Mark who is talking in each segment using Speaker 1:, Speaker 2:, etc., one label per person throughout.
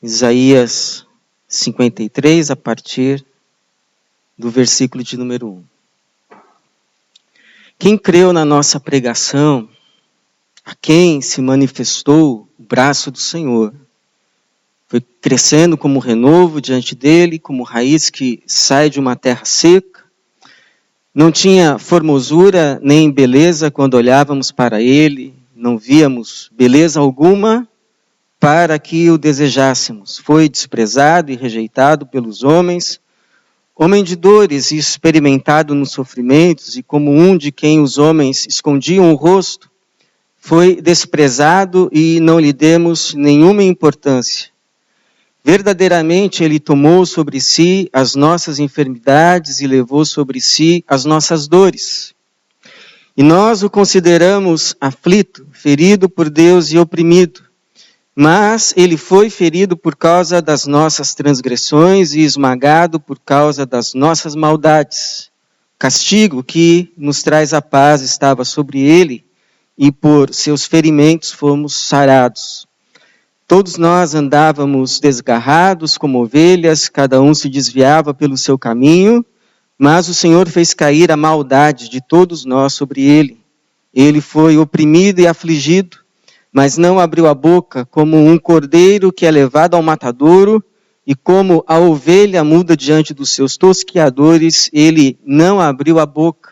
Speaker 1: Isaías 53, a partir do versículo de número 1. Quem creu na nossa pregação, a quem se manifestou o braço do Senhor, foi crescendo como renovo diante dele, como raiz que sai de uma terra seca. Não tinha formosura nem beleza quando olhávamos para ele, não víamos beleza alguma para que o desejássemos. Foi desprezado e rejeitado pelos homens, homem de dores e experimentado nos sofrimentos, e como um de quem os homens escondiam o rosto, foi desprezado e não lhe demos nenhuma importância. Verdadeiramente ele tomou sobre si as nossas enfermidades e levou sobre si as nossas dores. E nós o consideramos aflito, ferido por Deus e oprimido. Mas ele foi ferido por causa das nossas transgressões e esmagado por causa das nossas maldades. O castigo que nos traz a paz estava sobre ele, e por seus ferimentos fomos sarados. Todos nós andávamos desgarrados como ovelhas, cada um se desviava pelo seu caminho, mas o Senhor fez cair a maldade de todos nós sobre ele. Ele foi oprimido e afligido, mas não abriu a boca, como um cordeiro que é levado ao matadouro, e como a ovelha muda diante dos seus tosqueadores, ele não abriu a boca.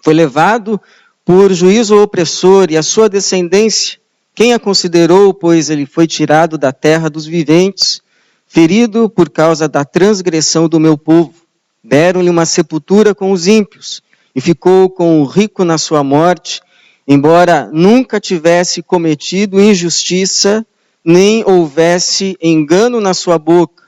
Speaker 1: Foi levado por juízo opressor, e a sua descendência, quem a considerou, pois ele foi tirado da terra dos viventes, ferido por causa da transgressão do meu povo. Deram-lhe uma sepultura com os ímpios, e ficou com o rico na sua morte, embora nunca tivesse cometido injustiça, nem houvesse engano na sua boca.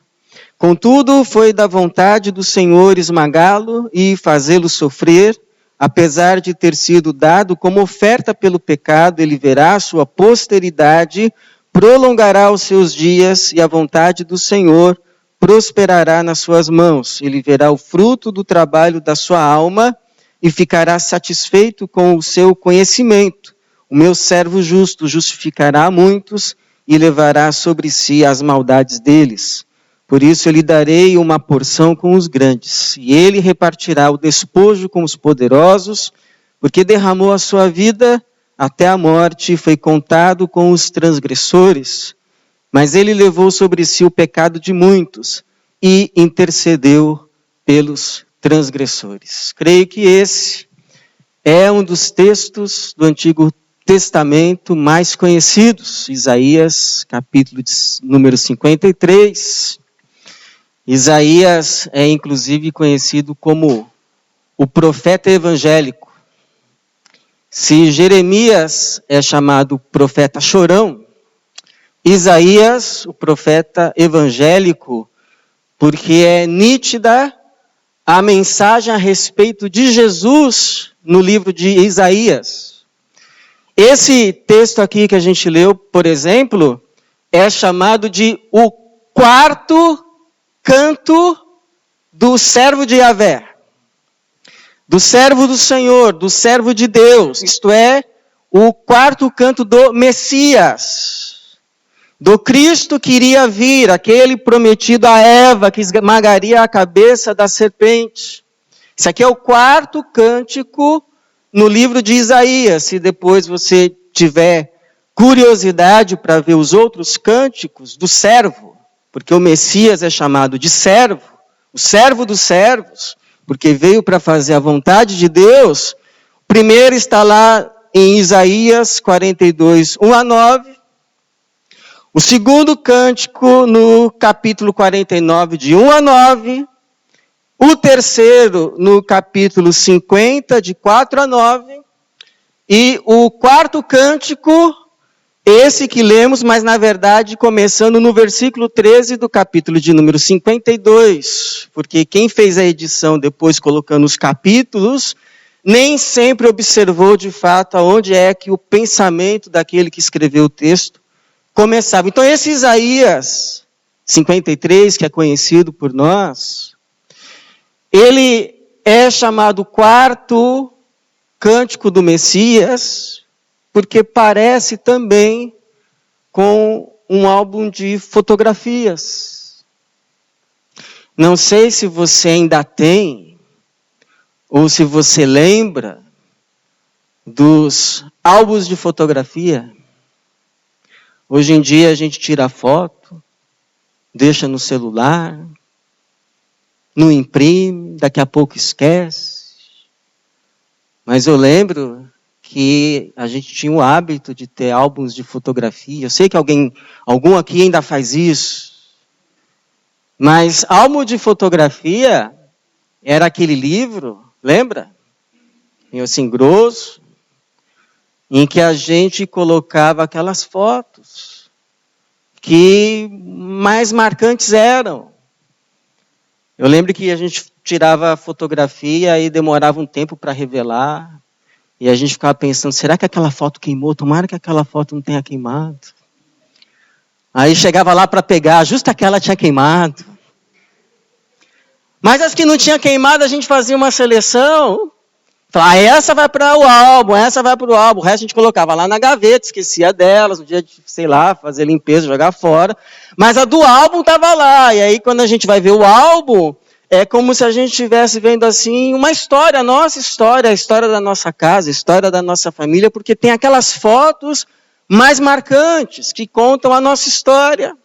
Speaker 1: Contudo, foi da vontade do Senhor esmagá-lo e fazê-lo sofrer. Apesar de ter sido dado como oferta pelo pecado, ele verá a sua posteridade, prolongará os seus dias, e a vontade do Senhor prosperará nas suas mãos. Ele verá o fruto do trabalho da sua alma, e ficará satisfeito com o seu conhecimento. O meu servo justo justificará a muitos e levará sobre si as maldades deles. Por isso eu lhe darei uma porção com os grandes, e ele repartirá o despojo com os poderosos, porque derramou a sua vida até a morte e foi contado com os transgressores. Mas ele levou sobre si o pecado de muitos e intercedeu pelos transgressores. Creio que esse é um dos textos do Antigo Testamento mais conhecidos. Isaías, capítulo número 53. Isaías é inclusive conhecido como o profeta evangélico. Se Jeremias é chamado profeta chorão, Isaías, o profeta evangélico, porque é nítida a mensagem a respeito de Jesus no livro de Isaías. Esse texto aqui que a gente leu, por exemplo, é chamado de o quarto canto do servo de Yahvé, do servo do Senhor, do servo de Deus, isto é, o quarto canto do Messias, do Cristo que iria vir, aquele prometido a Eva, que esmagaria a cabeça da serpente. Esse aqui é o quarto cântico no livro de Isaías. Se depois você tiver curiosidade para ver os outros cânticos do servo, porque o Messias é chamado de servo, o servo dos servos, porque veio para fazer a vontade de Deus. O primeiro está lá em Isaías 42, 1 a 9. O segundo cântico no capítulo 49, de 1 a 9. O terceiro no capítulo 50, de 4 a 9. E o quarto cântico, esse que lemos, mas na verdade começando no versículo 13 do capítulo de número 52. Porque quem fez a edição depois colocando os capítulos, nem sempre observou de fato aonde é que o pensamento daquele que escreveu o texto começava. Então esse Isaías 53, que é conhecido por nós, ele é chamado quarto cântico do Messias, porque parece também com um álbum de fotografias. Não sei se você ainda tem, ou se você lembra dos álbuns de fotografia. Hoje em dia a gente tira foto, deixa no celular, não imprime, daqui a pouco esquece. Mas eu lembro que a gente tinha o hábito de ter álbuns de fotografia. Eu sei que algum aqui ainda faz isso. Mas álbum de fotografia era aquele livro, lembra? Assim, grosso, em que a gente colocava aquelas fotos que mais marcantes eram. Eu lembro que a gente tirava a fotografia e demorava um tempo para revelar. E a gente ficava pensando, será que aquela foto queimou? Tomara que aquela foto não tenha queimado. Aí chegava lá para pegar, justo aquela tinha queimado. Mas as que não tinha queimado, a gente fazia uma seleção. Falava, essa vai para o álbum, essa vai para o álbum. O resto a gente colocava lá na gaveta, esquecia delas, no dia de, sei lá, fazer limpeza, jogar fora. Mas a do álbum estava lá. E aí quando a gente vai ver o álbum, é como se a gente estivesse vendo assim uma história, a nossa história, a história da nossa casa, a história da nossa família, porque tem aquelas fotos mais marcantes que contam a nossa história.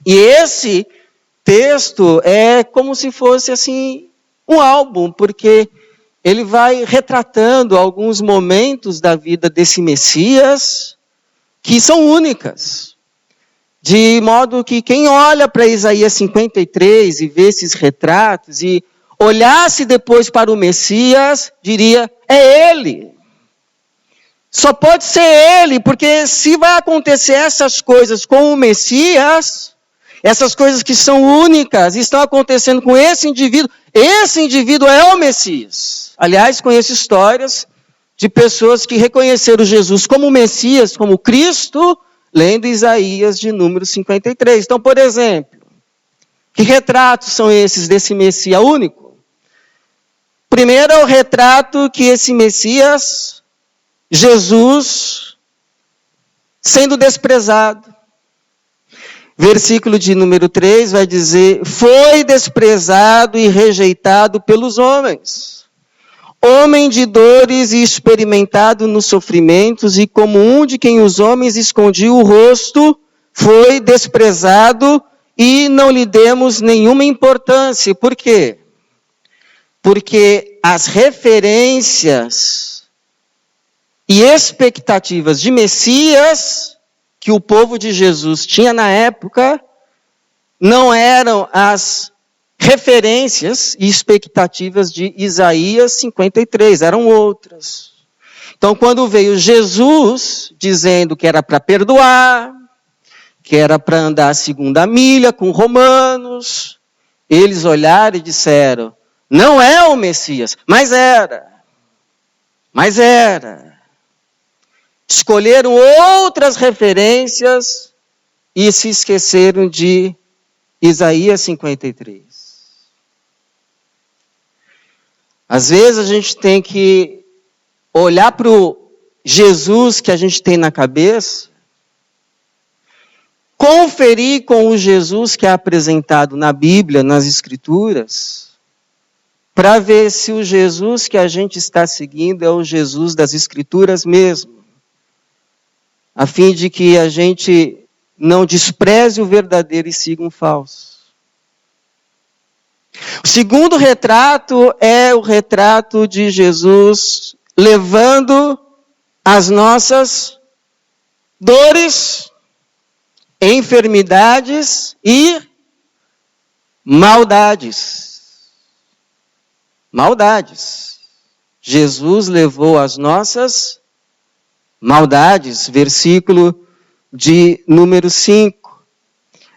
Speaker 1: E esse texto é como se fosse assim um álbum, porque ele vai retratando alguns momentos da vida desse Messias que são únicas. De modo que quem olha para Isaías 53 e vê esses retratos e olhasse depois para o Messias, diria, é ele. Só pode ser ele, porque se vai acontecer essas coisas com o Messias, essas coisas que são únicas, estão acontecendo com esse indivíduo é o Messias. Aliás, conheço histórias de pessoas que reconheceram Jesus como Messias, como Cristo, lendo Isaías de número 53. Então, por exemplo, que retratos são esses desse Messias único? Primeiro é o retrato que esse Messias, Jesus, sendo desprezado. Versículo de número 3 vai dizer, foi desprezado e rejeitado pelos homens. Homem de dores e experimentado nos sofrimentos, e como um de quem os homens escondiam o rosto, foi desprezado e não lhe demos nenhuma importância. Por quê? Porque as referências e expectativas de Messias que o povo de Jesus tinha na época não eram as referências e expectativas de Isaías 53, eram outras. Então, quando veio Jesus dizendo que era para perdoar, que era para andar a segunda milha com romanos, eles olharam e disseram, não é o Messias, mas era. Mas era. Escolheram outras referências e se esqueceram de Isaías 53. Às vezes a gente tem que olhar para o Jesus que a gente tem na cabeça, conferir com o Jesus que é apresentado na Bíblia, nas Escrituras, para ver se o Jesus que a gente está seguindo é o Jesus das Escrituras mesmo, a fim de que a gente não despreze o verdadeiro e siga um falso. O segundo retrato é o retrato de Jesus levando as nossas dores, enfermidades e maldades. Maldades. Jesus levou as nossas maldades, versículo de número 5.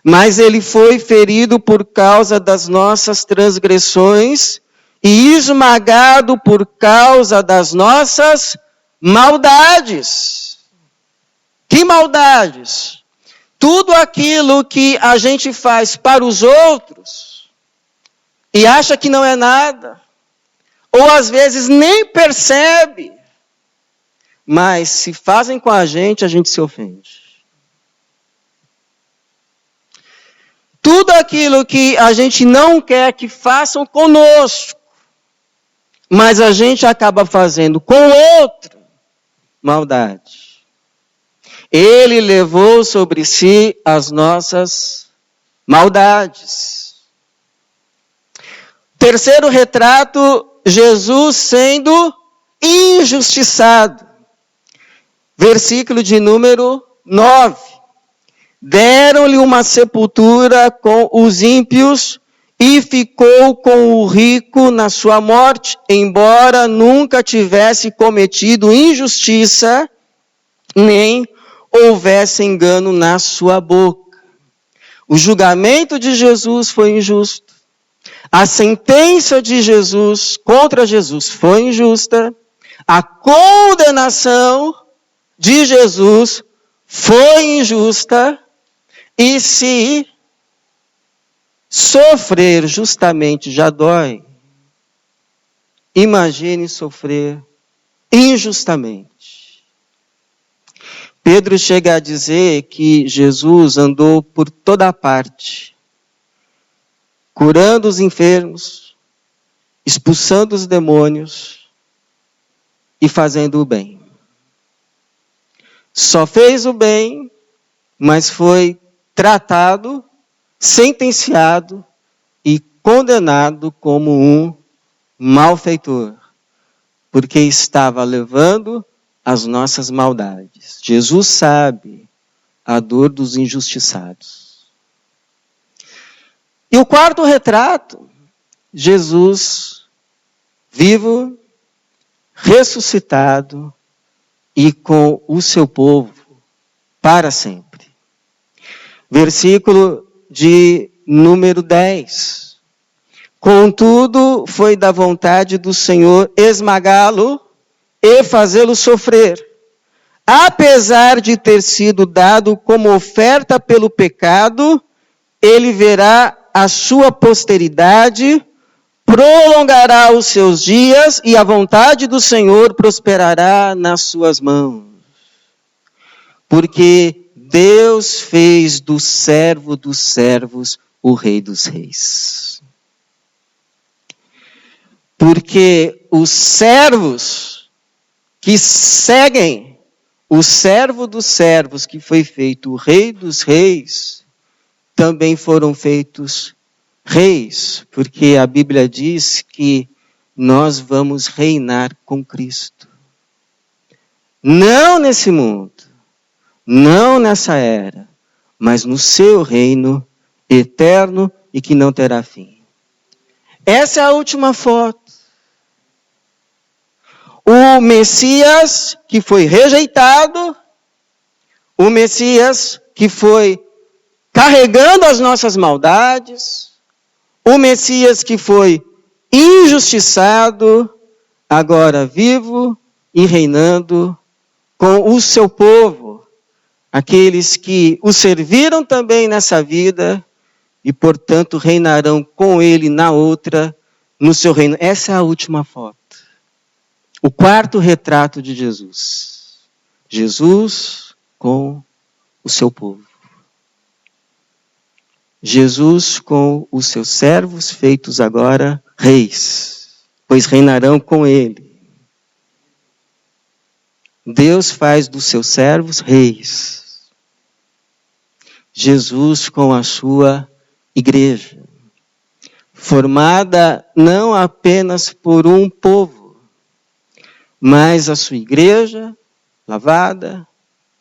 Speaker 1: Mas ele foi ferido por causa das nossas transgressões e esmagado por causa das nossas maldades. Que maldades? Tudo aquilo que a gente faz para os outros e acha que não é nada, ou às vezes nem percebe, mas se fazem com a gente se ofende. tudo aquilo que a gente não quer que façam conosco, mas a gente acaba fazendo com o outro, maldade. Ele levou sobre si as nossas maldades. Terceiro retrato, Jesus sendo injustiçado. Versículo de número 9. Deram-lhe uma sepultura com os ímpios e ficou com o rico na sua morte, embora nunca tivesse cometido injustiça, nem houvesse engano na sua boca. O julgamento de Jesus foi injusto. A sentença de Jesus contra Jesus foi injusta. A condenação de Jesus foi injusta. E se sofrer justamente já dói, imagine sofrer injustamente. Pedro chega a dizer que Jesus andou por toda parte, curando os enfermos, expulsando os demônios e fazendo o bem. Só fez o bem, mas foi tratado, sentenciado e condenado como um malfeitor, porque estava levando as nossas maldades. Jesus sabe a dor dos injustiçados. E o quarto retrato, Jesus vivo, ressuscitado e com o seu povo para sempre. Versículo de número 10. Contudo, foi da vontade do Senhor esmagá-lo e fazê-lo sofrer. Apesar de ter sido dado como oferta pelo pecado, ele verá a sua posteridade, prolongará os seus dias e a vontade do Senhor prosperará nas suas mãos. Porque Deus fez do servo dos servos o Rei dos Reis. Porque os servos que seguem o servo dos servos, que foi feito o Rei dos Reis, também foram feitos reis, porque a Bíblia diz que nós vamos reinar com Cristo. Não nesse mundo, não nessa era, mas no seu reino eterno e que não terá fim. Essa é a última foto. O Messias que foi rejeitado, o Messias que foi carregando as nossas maldades, o Messias que foi injustiçado, agora vivo e reinando com o seu povo, aqueles que o serviram também nessa vida e, portanto, reinarão com ele na outra, no seu reino. Essa é a última foto. O quarto retrato de Jesus. Jesus com o seu povo. Jesus com os seus servos feitos agora reis, pois reinarão com ele. Deus faz dos seus servos reis. Jesus com a sua igreja, formada não apenas por um povo, mas a sua igreja lavada,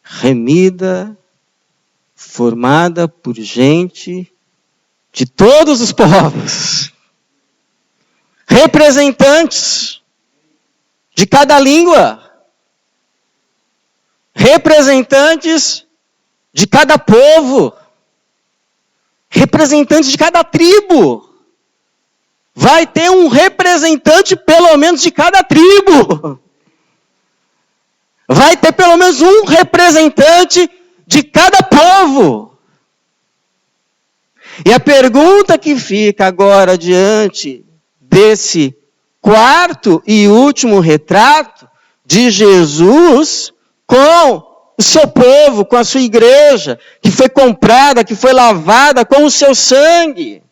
Speaker 1: remida, formada por gente de todos os povos, representantes de cada língua, representantes de cada povo, representantes de cada tribo. Vai ter um representante pelo menos de cada tribo. Vai ter pelo menos um representante de cada povo. E a pergunta que fica agora diante desse quarto e último retrato de Jesus com o seu povo, com a sua igreja, que foi comprada, que foi lavada com o seu sangue.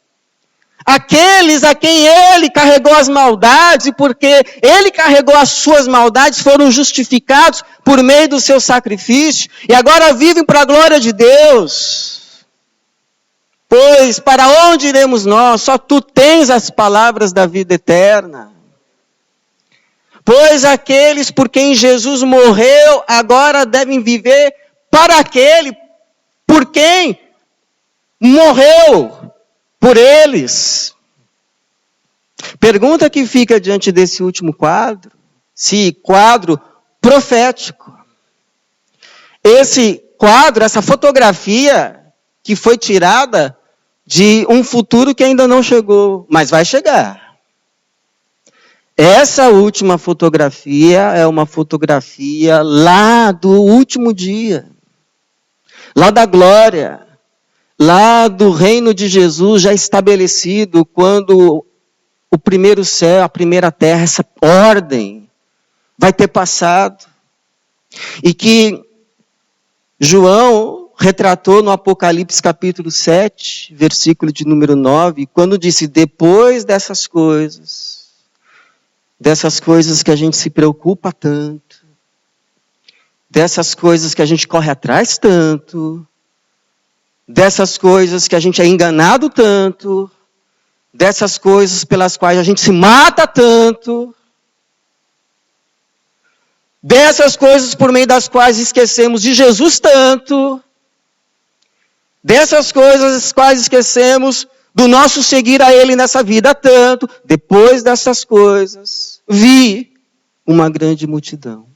Speaker 1: Aqueles a quem ele carregou as maldades, e porque ele carregou as suas maldades, foram justificados por meio do seu sacrifício, e agora vivem para a glória de Deus. Pois para onde iremos nós? Só tu tens as palavras da vida eterna. Pois aqueles por quem Jesus morreu, agora devem viver para aquele por quem morreu por eles. Pergunta que fica diante desse último quadro, se quadro profético. Esse quadro, essa fotografia que foi tirada de um futuro que ainda não chegou, mas vai chegar. Essa última fotografia é uma fotografia lá do último dia, lá da glória, lá do reino de Jesus já estabelecido, quando o primeiro céu, a primeira terra, essa ordem vai ter passado. E que João retratou no Apocalipse capítulo 7, versículo de número 9, quando disse, depois dessas coisas que a gente se preocupa tanto, dessas coisas que a gente corre atrás tanto, dessas coisas que a gente é enganado tanto, dessas coisas pelas quais a gente se mata tanto, dessas coisas por meio das quais esquecemos de Jesus tanto, dessas coisas as quais esquecemos do nosso seguir a Ele nessa vida tanto, depois dessas coisas, vi uma grande multidão.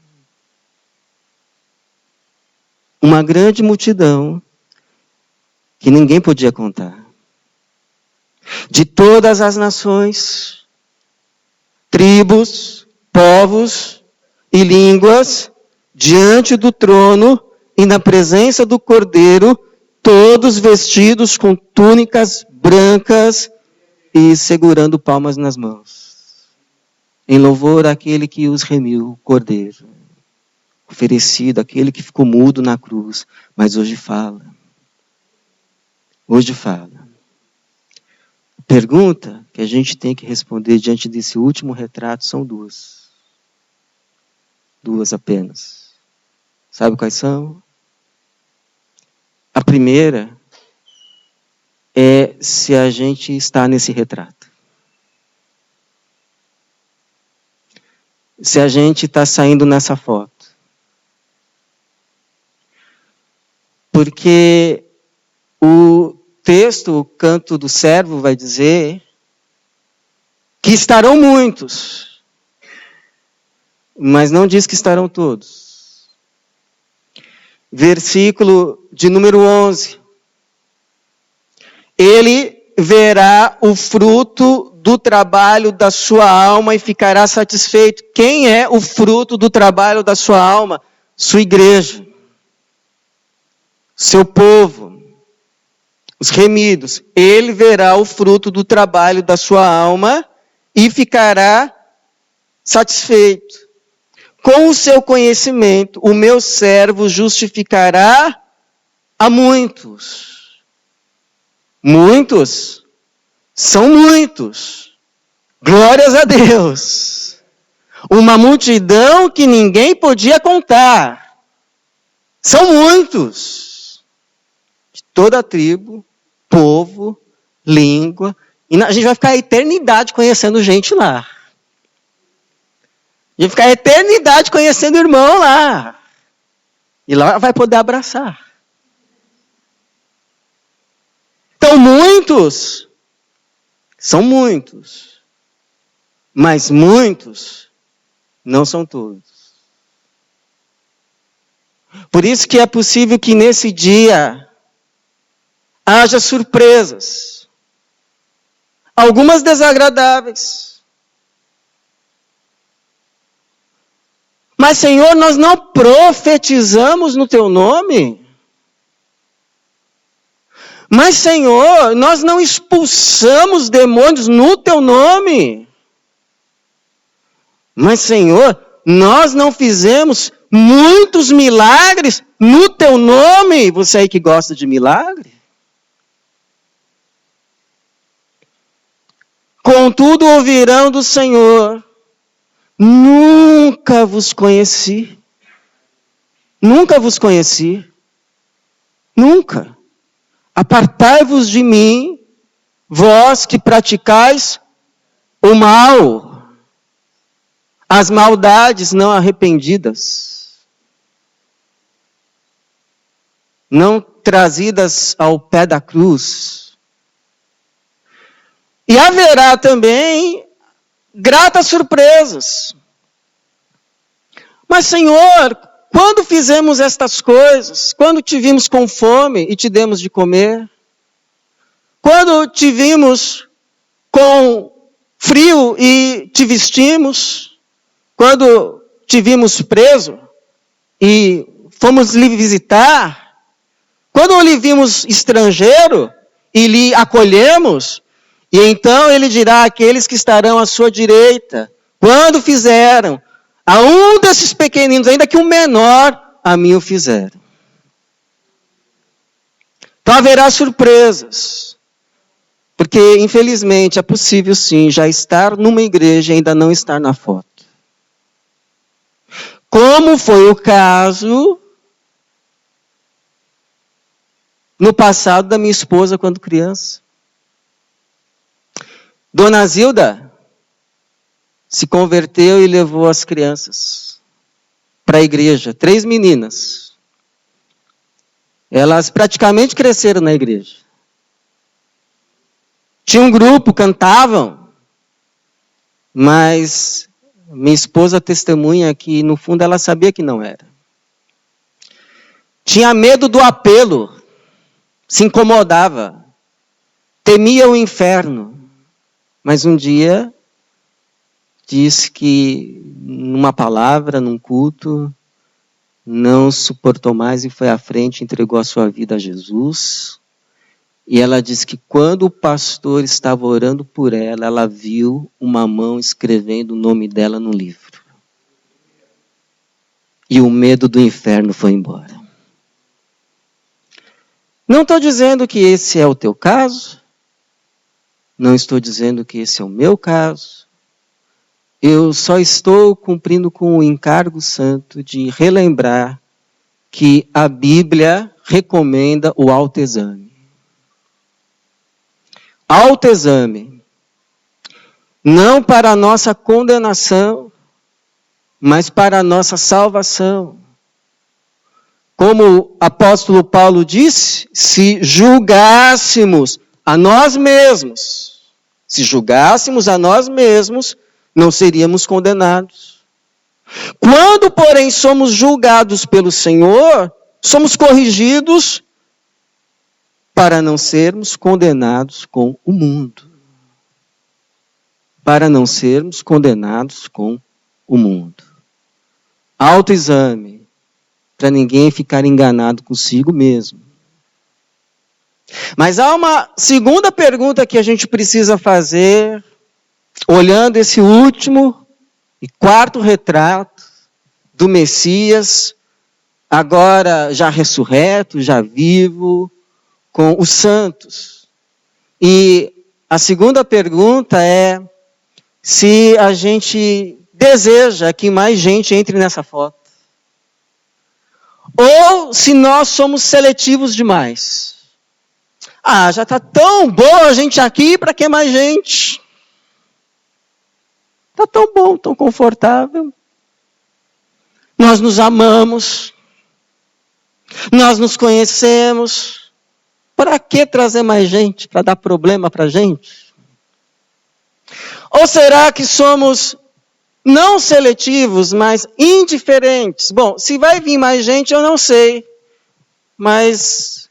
Speaker 1: Uma grande multidão que ninguém podia contar. De todas as nações, tribos, povos e línguas, diante do trono e na presença do Cordeiro, todos vestidos com túnicas brancas e segurando palmas nas mãos, em louvor àquele que os remiu, o Cordeiro, oferecido, aquele que ficou mudo na cruz, mas hoje fala. Hoje fala. A pergunta que a gente tem que responder diante desse último retrato são duas. Duas apenas. Sabe quais são? A primeira é se a gente está nesse retrato. Se a gente está saindo nessa foto. Porque o texto, o canto do servo, vai dizer que estarão muitos, mas não diz que estarão todos. Versículo de número 11. Ele verá o fruto do trabalho da sua alma e ficará satisfeito. Quem é o fruto do trabalho da sua alma? Sua igreja. Seu povo. Os remidos. Ele verá o fruto do trabalho da sua alma e ficará satisfeito. Com o seu conhecimento, o meu servo justificará a muitos. Muitos? São muitos. Glórias a Deus. Uma multidão que ninguém podia contar. São muitos. De toda a tribo, povo, língua. E a gente vai ficar a eternidade conhecendo gente lá. A gente vai ficar a eternidade conhecendo irmão lá. E lá vai poder abraçar. Então muitos, são muitos, mas muitos não são todos. Por isso que é possível que nesse dia haja surpresas, algumas desagradáveis. Mas Senhor, nós não profetizamos no Teu nome? Mas, Senhor, nós não expulsamos demônios no Teu nome. Mas, Senhor, nós não fizemos muitos milagres no teu nome? Você aí que gosta de milagre? Contudo ouvirão do Senhor: nunca vos conheci. Nunca vos conheci. Nunca. Apartai-vos de mim, vós que praticais o mal, as maldades não arrependidas, não trazidas ao pé da cruz. E haverá também gratas surpresas. Mas, Senhor, quando fizemos estas coisas? Quando te vimos com fome e te demos de comer? Quando te vimos com frio e te vestimos? Quando te vimos preso e fomos lhe visitar? Quando lhe vimos estrangeiro e lhe acolhemos? E então ele dirá àqueles que estarão à sua direita: quando fizeram a um desses pequeninos, ainda que o menor, a mim o fizeram. Então haverá surpresas. Porque, infelizmente, é possível sim já estar numa igreja e ainda não estar na foto. Como foi o caso no passado da minha esposa quando criança. Dona Zilda se converteu e levou as crianças para a igreja. 3 meninas. Elas praticamente cresceram na igreja. Tinha um grupo, cantavam, mas minha esposa testemunha que no fundo ela sabia que não era. Tinha medo do apelo, se incomodava, temia o inferno. Mas um dia disse que numa palavra, num culto, não suportou mais e foi à frente, entregou a sua vida a Jesus. E ela disse que quando o pastor estava orando por ela, ela viu uma mão escrevendo o nome dela no livro. E o medo do inferno foi embora. Não estou dizendo que esse é o teu caso. Não estou dizendo que esse é o meu caso. Eu só estou cumprindo com o encargo santo de relembrar que a Bíblia recomenda o autoexame. Autoexame. Não para a nossa condenação, mas para a nossa salvação. Como o apóstolo Paulo disse, se julgássemos a nós mesmos, não seríamos condenados. Quando, porém, somos julgados pelo Senhor, somos corrigidos para não sermos condenados com o mundo. Para não sermos condenados com o mundo. Autoexame, para ninguém ficar enganado consigo mesmo. Mas há uma segunda pergunta que a gente precisa fazer, olhando esse último e quarto retrato do Messias, agora já ressurreto, já vivo, com os santos. E a segunda pergunta é se a gente deseja que mais gente entre nessa foto. Ou se nós somos seletivos demais. Já está tão bom a gente aqui, para que mais gente? Está tão bom, tão confortável. Nós nos amamos. Nós nos conhecemos. Para que trazer mais gente? Para dar problema para a gente? Ou será que somos não seletivos, mas indiferentes? Bom, se vai vir mais gente, eu não sei. Mas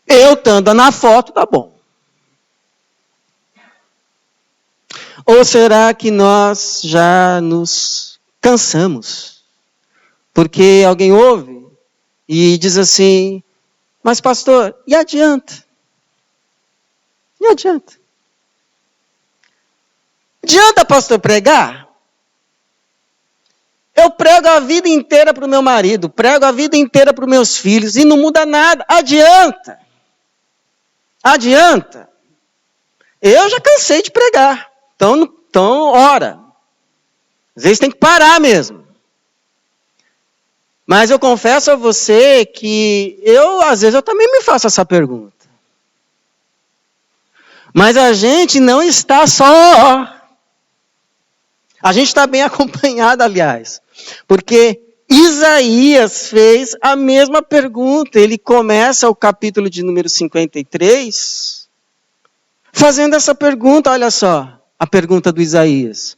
Speaker 1: eu estando na foto, tá bom. Ou será que nós já nos cansamos? Porque alguém ouve e diz assim: mas pastor, e adianta? E adianta? Adianta, pastor, pregar? Eu prego a vida inteira para o meu marido, prego a vida inteira para os meus filhos e não muda nada. Adianta. Adianta. Eu já cansei de pregar. Então ora. Às vezes tem que parar mesmo. Mas eu confesso a você que às vezes eu também me faço essa pergunta. Mas a gente não está só. A gente está bem acompanhado, aliás. Porque Isaías fez a mesma pergunta. Ele começa o capítulo de número 53 fazendo essa pergunta. Olha só, a pergunta do Isaías.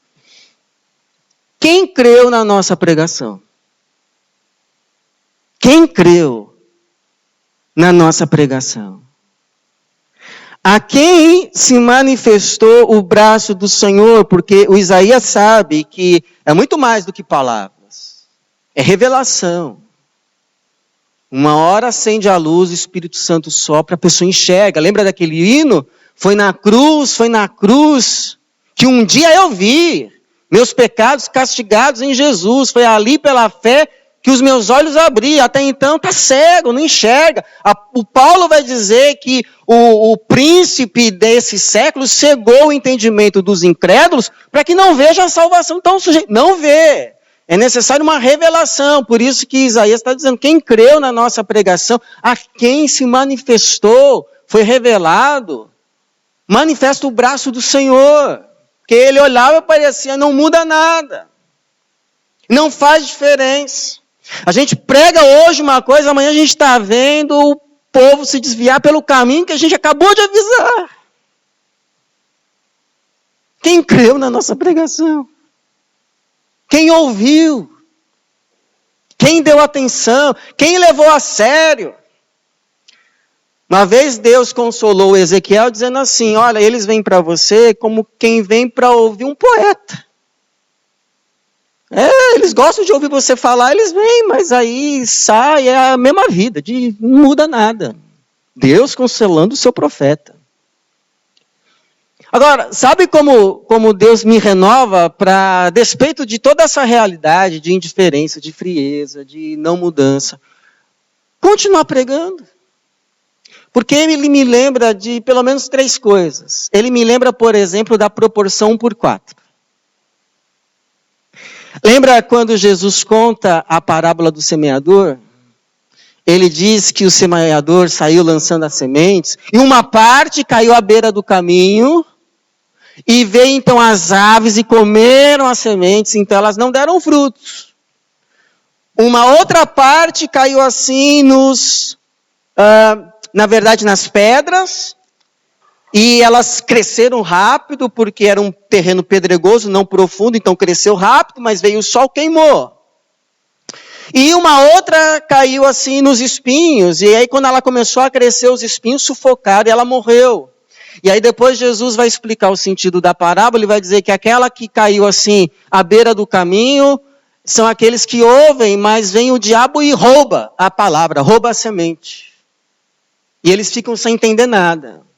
Speaker 1: Quem creu na nossa pregação? Quem creu na nossa pregação? A quem se manifestou o braço do Senhor? Porque o Isaías sabe que é muito mais do que palavras. É revelação. Uma hora acende a luz, o Espírito Santo sopra, a pessoa enxerga. Lembra daquele hino? Foi na cruz, que um dia eu vi meus pecados castigados em Jesus. Foi ali pela fé que os meus olhos abriam. Até então está cego, não enxerga. O Paulo vai dizer que o príncipe desse século cegou o entendimento dos incrédulos para que não vejam a salvação. Então o sujeito não vê. É necessário uma revelação. Por isso que Isaías está dizendo, quem creu na nossa pregação, a quem se manifestou, foi revelado, manifesta o braço do Senhor. Porque ele olhava e parecia, não muda nada. Não faz diferença. A gente prega hoje uma coisa, amanhã a gente está vendo o povo se desviar pelo caminho que a gente acabou de avisar. Quem creu na nossa pregação? Quem ouviu? Quem deu atenção? Quem levou a sério? Uma vez Deus consolou Ezequiel dizendo assim, olha, eles vêm para você como quem vem para ouvir um poeta. Eles gostam de ouvir você falar, eles vêm, mas aí sai, é a mesma vida, não muda nada. Deus consolando o seu profeta. Agora, sabe como Deus me renova para despeito de toda essa realidade de indiferença, de frieza, de não mudança? Continuar pregando. Porque ele me lembra de pelo menos 3 coisas. Ele me lembra, por exemplo, da proporção 1:4. Lembra quando Jesus conta a parábola do semeador? Ele diz que o semeador saiu lançando as sementes, e uma parte caiu à beira do caminho, e veio então as aves e comeram as sementes, então elas não deram frutos. Uma outra parte caiu assim nas pedras, e elas cresceram rápido, porque era um terreno pedregoso, não profundo, então cresceu rápido, mas veio o sol, queimou. E uma outra caiu assim nos espinhos, e aí quando ela começou a crescer, os espinhos sufocaram e ela morreu. E aí depois Jesus vai explicar o sentido da parábola, ele vai dizer que aquela que caiu assim à beira do caminho, são aqueles que ouvem, mas vem o diabo e rouba a palavra, rouba a semente. E eles ficam sem entender nada.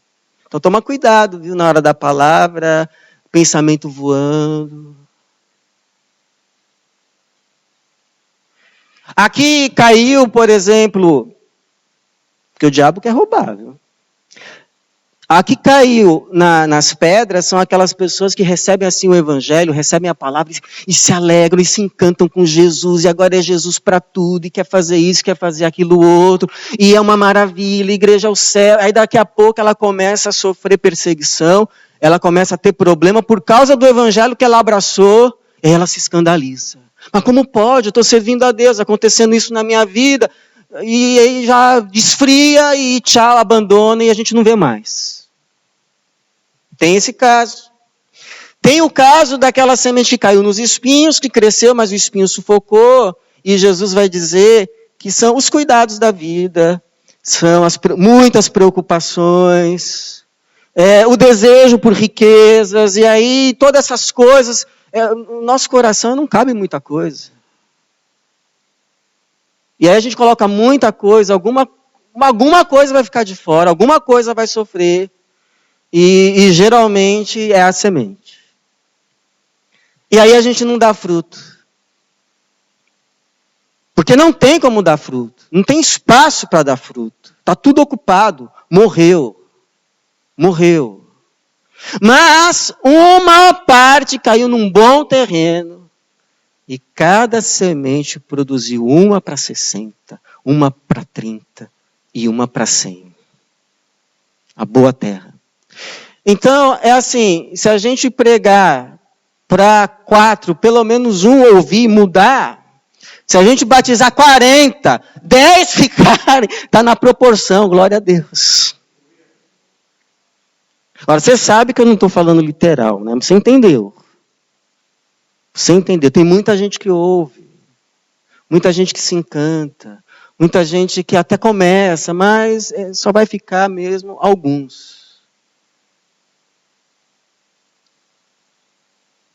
Speaker 1: Então toma cuidado, viu, na hora da palavra, pensamento voando. Aqui caiu, por exemplo, porque o diabo quer roubar, viu? Aqui caiu nas pedras, são aquelas pessoas que recebem assim o evangelho, recebem a palavra e se alegram e se encantam com Jesus, e agora é Jesus para tudo, e quer fazer isso, quer fazer aquilo outro, e é uma maravilha, igreja ao céu. Aí daqui a pouco ela começa a sofrer perseguição, ela começa a ter problema por causa do evangelho que ela abraçou, e ela se escandaliza. Mas como pode? Eu estou servindo a Deus, acontecendo isso na minha vida, e aí já desfria e tchau, abandona e a gente não vê mais. Tem esse caso. Tem o caso daquela semente que caiu nos espinhos, que cresceu, mas o espinho sufocou. E Jesus vai dizer que são os cuidados da vida, são muitas preocupações, o desejo por riquezas, e aí todas essas coisas, no nosso coração não cabe muita coisa. E aí a gente coloca muita coisa, alguma coisa vai ficar de fora, alguma coisa vai sofrer. E geralmente é a semente. E aí a gente não dá fruto. Porque não tem como dar fruto. Não tem espaço para dar fruto. Está tudo ocupado. Morreu. Mas uma parte caiu num bom terreno. E cada semente produziu uma para 60, uma para 30 e uma para 100. A boa terra. Então, é assim, se a gente pregar para 4, pelo menos um ouvir e mudar, se a gente batizar 40, 10 ficarem, está na proporção, glória a Deus. Agora, você sabe que eu não estou falando literal, né? Você entendeu. Tem muita gente que ouve, muita gente que se encanta, muita gente que até começa, mas só vai ficar mesmo alguns.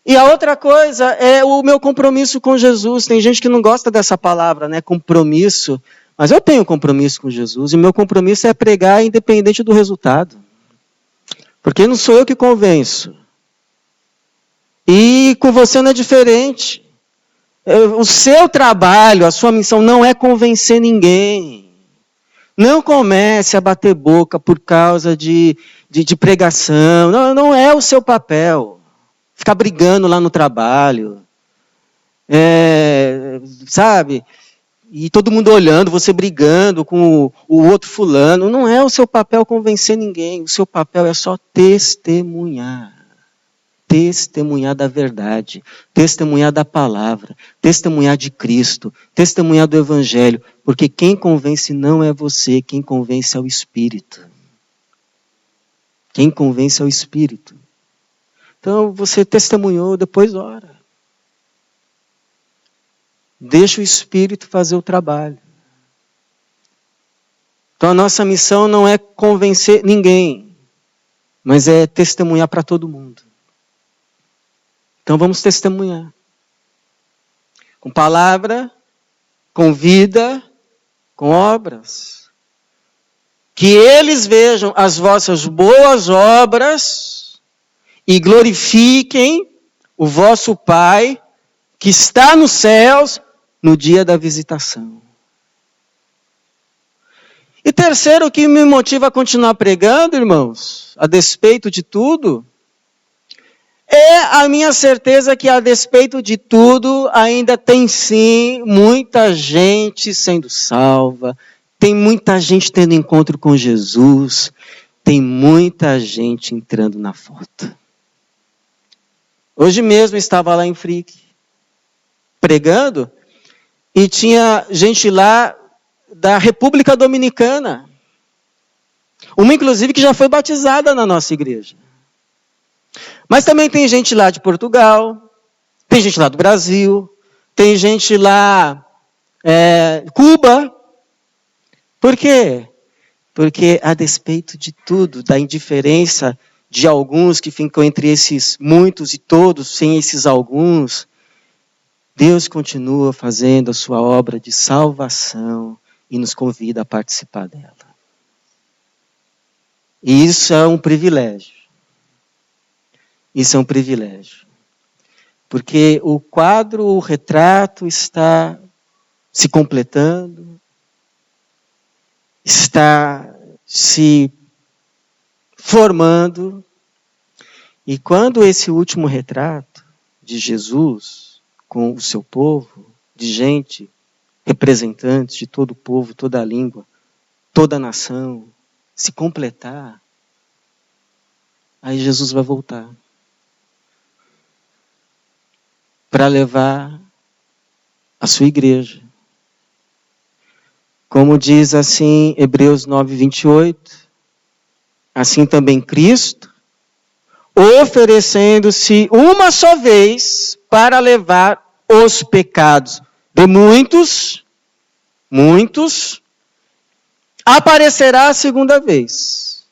Speaker 1: E a outra coisa é o meu compromisso com Jesus. Tem gente que não gosta dessa palavra, né? Compromisso. Mas eu tenho compromisso com Jesus. E meu compromisso é pregar independente do resultado. Porque não sou eu que convenço. E com você não é diferente. O seu trabalho, a sua missão não é convencer ninguém. Não comece a bater boca por causa de pregação. Não é o seu papel. Ficar brigando lá no trabalho. Sabe? E todo mundo olhando, você brigando com o outro fulano. Não é o seu papel convencer ninguém. O seu papel é só testemunhar. Testemunhar da verdade. Testemunhar da palavra. Testemunhar de Cristo. Testemunhar do Evangelho. Porque quem convence não é você. Quem convence é o Espírito. Quem convence é o Espírito. Então, você testemunhou, depois ora. Deixa o Espírito fazer o trabalho. Então, a nossa missão não é convencer ninguém, mas é testemunhar para todo mundo. Então, vamos testemunhar. Com palavra, com vida, com obras. Que eles vejam as vossas boas obras e glorifiquem o vosso Pai, que está nos céus, no dia da visitação. E terceiro, o que me motiva a continuar pregando, irmãos, a despeito de tudo, é a minha certeza que, a despeito de tudo, ainda tem sim muita gente sendo salva, tem muita gente tendo encontro com Jesus, tem muita gente entrando na foto. Hoje mesmo estava lá em Frick, pregando, e tinha gente lá da República Dominicana. Uma, inclusive, que já foi batizada na nossa igreja. Mas também tem gente lá de Portugal, tem gente lá do Brasil, tem gente lá, Cuba. Por quê? Porque, a despeito de tudo, da indiferença de alguns que ficam entre esses muitos e todos, sem esses alguns, Deus continua fazendo a sua obra de salvação e nos convida a participar dela. E isso é um privilégio. Isso é um privilégio. Porque o quadro, o retrato está se completando, está se formando. E quando esse último retrato de Jesus com o seu povo, de gente, representantes de todo o povo, toda a língua, toda a nação, se completar, aí Jesus vai voltar para levar a sua igreja. Como diz assim Hebreus 9:28, assim também Cristo, oferecendo-se uma só vez para levar os pecados de muitos, aparecerá a segunda vez.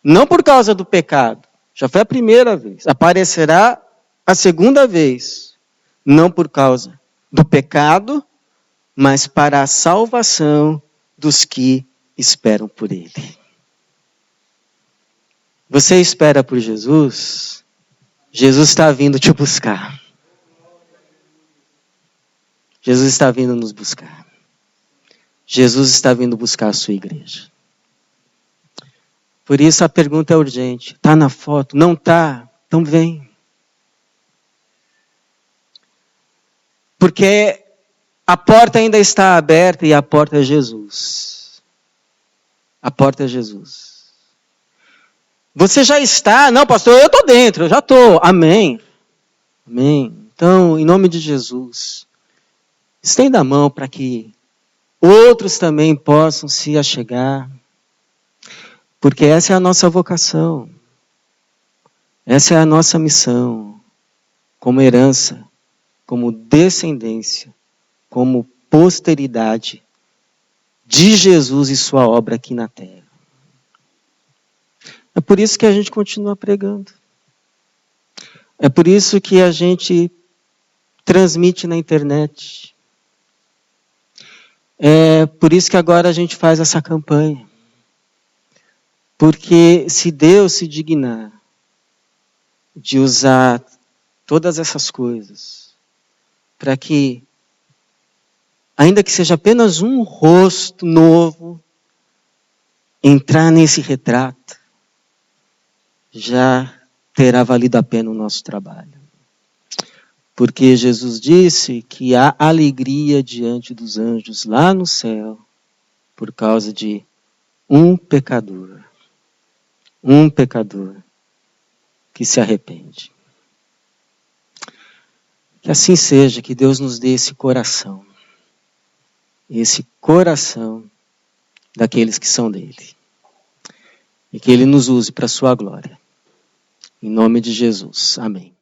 Speaker 1: Não por causa do pecado, já foi a primeira vez. Aparecerá a segunda vez, não por causa do pecado, mas para a salvação dos que esperam por Ele. Você espera por Jesus? Jesus está vindo te buscar. Jesus está vindo nos buscar. Jesus está vindo buscar a sua igreja. Por isso a pergunta é urgente. Está na foto? Não está? Então vem. Porque a porta ainda está aberta e a porta é Jesus. A porta é Jesus. Você já está? Não, pastor, eu estou dentro, eu já estou. Amém. Amém. Então, em nome de Jesus, estenda a mão para que outros também possam se achegar. Porque essa é a nossa vocação. Essa é a nossa missão. Como herança, como descendência, como posteridade de Jesus e sua obra aqui na terra. É por isso que a gente continua pregando. É por isso que a gente transmite na internet. É por isso que agora a gente faz essa campanha. Porque se Deus se dignar de usar todas essas coisas para que, ainda que seja apenas um rosto novo, entrar nesse retrato, já terá valido a pena o nosso trabalho. Porque Jesus disse que há alegria diante dos anjos lá no céu por causa de um pecador. Um pecador que se arrepende. Que assim seja, que Deus nos dê esse coração daqueles que são dele. E que ele nos use para a sua glória. Em nome de Jesus. Amém.